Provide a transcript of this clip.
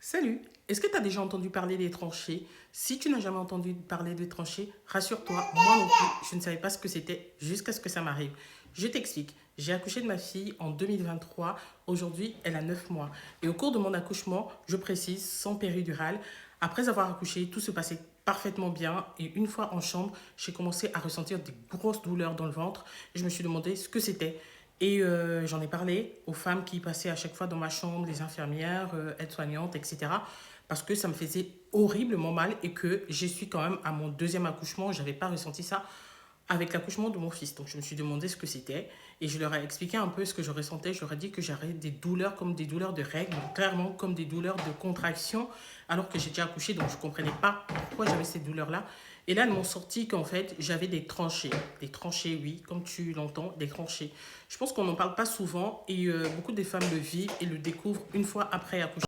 Salut, est-ce que tu as déjà entendu parler des tranchées? Si tu n'as jamais entendu parler des tranchées, rassure-toi, moi non plus, je ne savais pas ce que c'était jusqu'à ce que ça m'arrive. Je t'explique, j'ai accouché de ma fille en 2023, aujourd'hui elle a 9 mois. Et au cours de mon accouchement, je précise, sans péridurale, après avoir accouché, tout se passait parfaitement bien. Et une fois en chambre, j'ai commencé à ressentir des grosses douleurs dans le ventre. Et je me suis demandé ce que c'était. Et j'en ai parlé aux femmes qui passaient à chaque fois dans ma chambre, les infirmières, aides-soignantes, etc. Parce que ça me faisait horriblement mal et que je suis quand même à mon deuxième accouchement. Je n'avais pas ressenti ça avec l'accouchement de mon fils. Donc je me suis demandé ce que c'était et je leur ai expliqué un peu ce que je ressentais. Je leur ai dit que j'avais des douleurs comme des douleurs de règles, donc clairement comme des douleurs de contraction, alors que j'étais accouchée, donc je ne comprenais pas pourquoi j'avais ces douleurs-là. Et là, elles m'ont sorti qu'en fait, j'avais des tranchées. Des tranchées, oui, comme tu l'entends, des tranchées. Je pense qu'on n'en parle pas souvent et beaucoup de femmes le vivent et le découvrent une fois après accoucher.